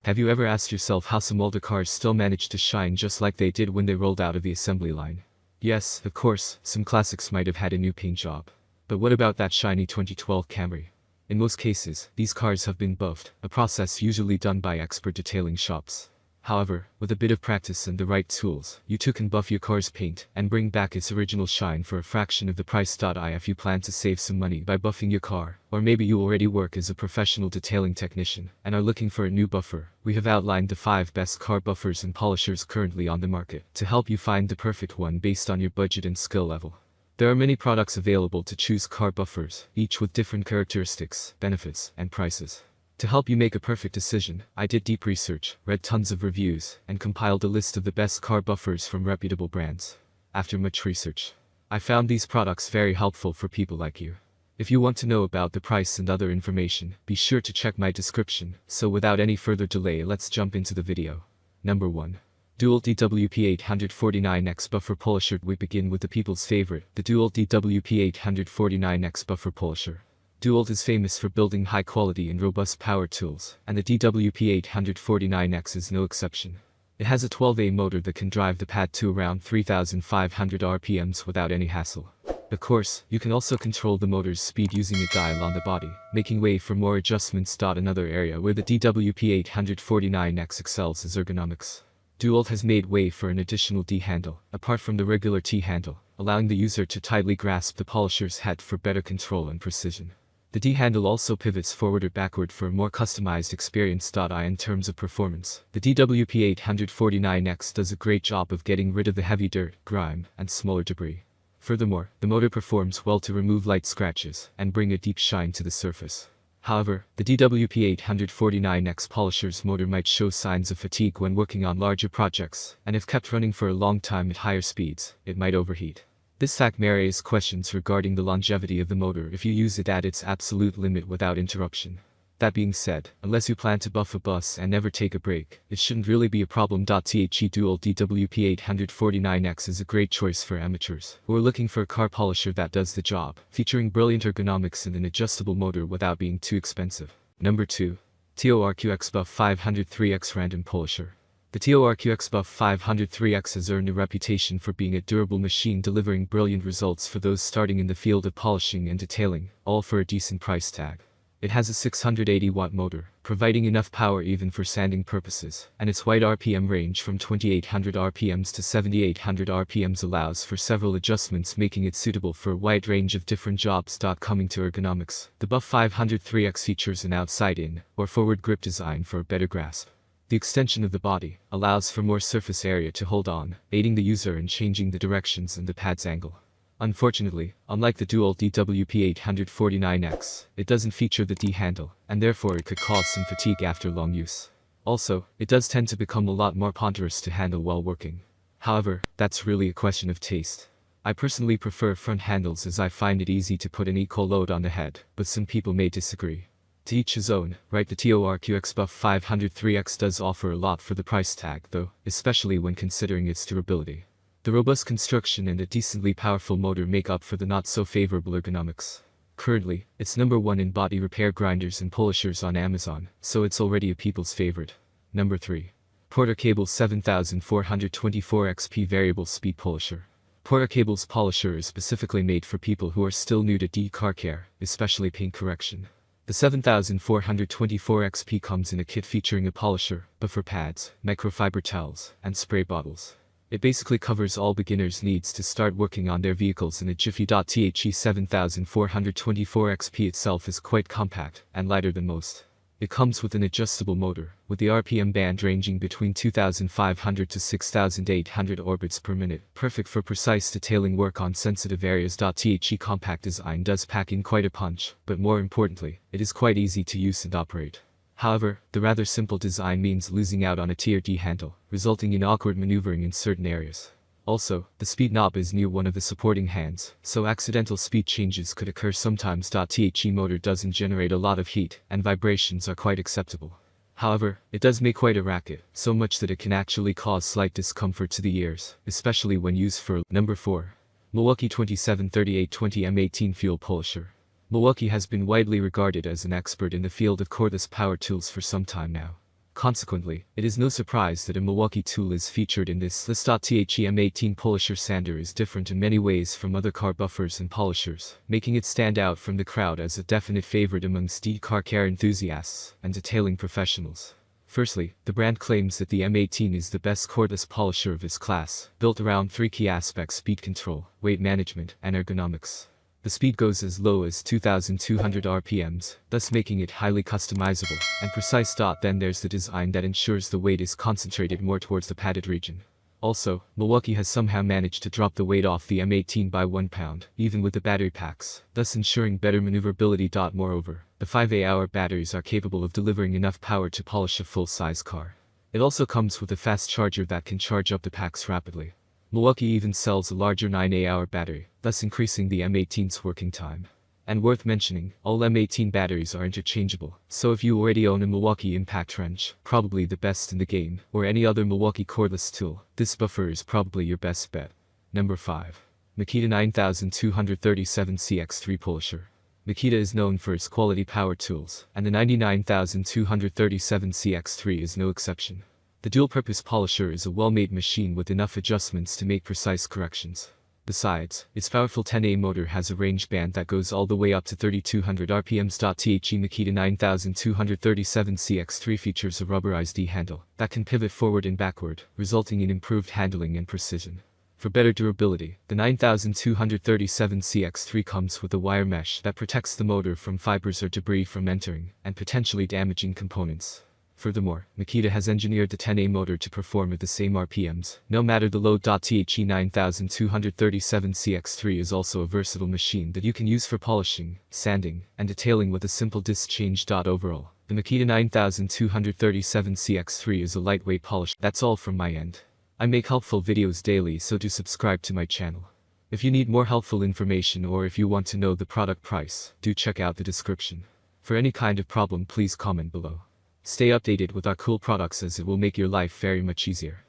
Have you ever asked yourself how some older cars still manage to shine just like they did when they rolled out of the assembly line? Yes, of course, some classics might have had a new paint job. But what about that shiny 2012 Camry? In most cases, these cars have been buffed, a process usually done by expert detailing shops. However, with a bit of practice and the right tools, you too can buff your car's paint and bring back its original shine for a fraction of the price. If you plan to save some money by buffing your car, or maybe you already work as a professional detailing technician and are looking for a new buffer, we have outlined the 5 best car buffers and polishers currently on the market to help you find the perfect one based on your budget and skill level. There are many products available to choose car buffers, each with different characteristics, benefits, and prices. To help you make a perfect decision, I did deep research, read tons of reviews, and compiled a list of the best car buffers from reputable brands. After much research, I found these products very helpful for people like you. If you want to know about the price and other information, be sure to check my description. So without any further delay, let's jump into the video. Number 1. DEWALT DWP849X Buffer Polisher. We begin with the people's favorite, the DEWALT DWP849X Buffer Polisher. DEWALT is famous for building high-quality and robust power tools, and the DWP849X is no exception. It has a 12A motor that can drive the pad to around 3,500 RPMs without any hassle. Of course, you can also control the motor's speed using a dial on the body, making way for more adjustments. Another area where the DWP849X excels is ergonomics. DEWALT has made way for an additional D handle, apart from the regular T handle, allowing the user to tightly grasp the polisher's head for better control and precision. The D handle also pivots forward or backward for a more customized experience. In terms of performance, the DWP849X does a great job of getting rid of the heavy dirt, grime, and smaller debris. Furthermore, the motor performs well to remove light scratches and bring a deep shine to the surface. However, the DWP849X polisher's motor might show signs of fatigue when working on larger projects, and if kept running for a long time at higher speeds, it might overheat. This fact may raise questions regarding the longevity of the motor if you use it at its absolute limit without interruption. That being said, unless you plan to buff a bus and never take a break, it shouldn't really be a problem. The DEWALT DWP849X is a great choice for amateurs who are looking for a car polisher that does the job, featuring brilliant ergonomics and an adjustable motor without being too expensive. Number 2. TORQX Buff 503X Random Polisher. The TORQX Buff 503X has earned a reputation for being a durable machine delivering brilliant results for those starting in the field of polishing and detailing, all for a decent price tag. It has a 680-watt motor, providing enough power even for sanding purposes, and its wide RPM range from 2,800 RPMs to 7,800 RPMs allows for several adjustments, making it suitable for a wide range of different jobs. Coming to ergonomics, the Buff 503X features an outside-in, or forward grip design for a better grasp. The extension of the body allows for more surface area to hold on, aiding the user in changing the directions and the pad's angle. Unfortunately, unlike the DEWALT DWP849X, it doesn't feature the D handle, and therefore it could cause some fatigue after long use. Also, it does tend to become a lot more ponderous to handle while working. However, that's really a question of taste. I personally prefer front handles as I find it easy to put an equal load on the head, but some people may disagree. To each his own, right? The TORQX Buff 503X does offer a lot for the price tag though, especially when considering its durability. The robust construction and a decently powerful motor make up for the not so favorable ergonomics. Currently, it's number 1 in body repair grinders and polishers on Amazon, so it's already a people's favorite. Number 3. TORQX 7424 XP Variable Speed Polisher. TORQX polisher is specifically made for people who are still new to car care, especially paint correction. The 7424 XP comes in a kit featuring a polisher, buffer pads, microfiber towels, and spray bottles. It basically covers all beginners' needs to start working on their vehicles in a jiffy. The 7424 XP itself is quite compact and lighter than most. It comes with an adjustable motor, with the RPM band ranging between 2,500 to 6,800 orbits per minute, perfect for precise detailing work on sensitive areas. The compact design does pack in quite a punch, but more importantly, it is quite easy to use and operate. However, the rather simple design means losing out on a tier D handle, resulting in awkward maneuvering in certain areas. Also, the speed knob is near one of the supporting hands, so accidental speed changes could occur sometimes. The motor doesn't generate a lot of heat, and vibrations are quite acceptable. However, it does make quite a racket, so much that it can actually cause slight discomfort to the ears, especially when used for. Number 4. Milwaukee 273820 M18 Fuel Polisher. Milwaukee has been widely regarded as an expert in the field of cordless power tools for some time now. Consequently, it is no surprise that a Milwaukee tool is featured in this list. The M18 polisher sander is different in many ways from other car buffers and polishers, making it stand out from the crowd as a definite favorite amongst car care enthusiasts and detailing professionals. Firstly, the brand claims that the M18 is the best cordless polisher of its class, built around three key aspects: speed control, weight management, and ergonomics. The speed goes as low as 2,200 RPMs, thus making it highly customizable and precise. Then there's the design that ensures the weight is concentrated more towards the padded region. Also, Milwaukee has somehow managed to drop the weight off the M18 by 1 pound, even with the battery packs, thus ensuring better maneuverability. Moreover, the 5Ah batteries are capable of delivering enough power to polish a full-size car. It also comes with a fast charger that can charge up the packs rapidly. Milwaukee even sells a larger 9Ah battery, thus increasing the M18's working time. And worth mentioning, all M18 batteries are interchangeable, so if you already own a Milwaukee Impact Wrench, probably the best in the game, or any other Milwaukee cordless tool, this buffer is probably your best bet. Number 5. Makita 9237 CX3 Polisher. Makita is known for its quality power tools, and the 9237 CX3 is no exception. The dual-purpose polisher is a well-made machine with enough adjustments to make precise corrections. Besides, its powerful 10A motor has a range band that goes all the way up to 3,200 RPMs. The Makita 9237 CX3 features a rubberized E-handle that can pivot forward and backward, resulting in improved handling and precision. For better durability, the 9237 CX3 comes with a wire mesh that protects the motor from fibers or debris from entering and potentially damaging components. Furthermore, Makita has engineered the 10A motor to perform at the same RPMs, no matter the load. The 9237 CX3 is also a versatile machine that you can use for polishing, sanding, and detailing with a simple disc change. Overall, the Makita 9237 CX3 is a lightweight polish. That's all from my end. I make helpful videos daily, so do subscribe to my channel. If you need more helpful information or if you want to know the product price, do check out the description. For any kind of problem, please comment below. Stay updated with our cool products as it will make your life very much easier.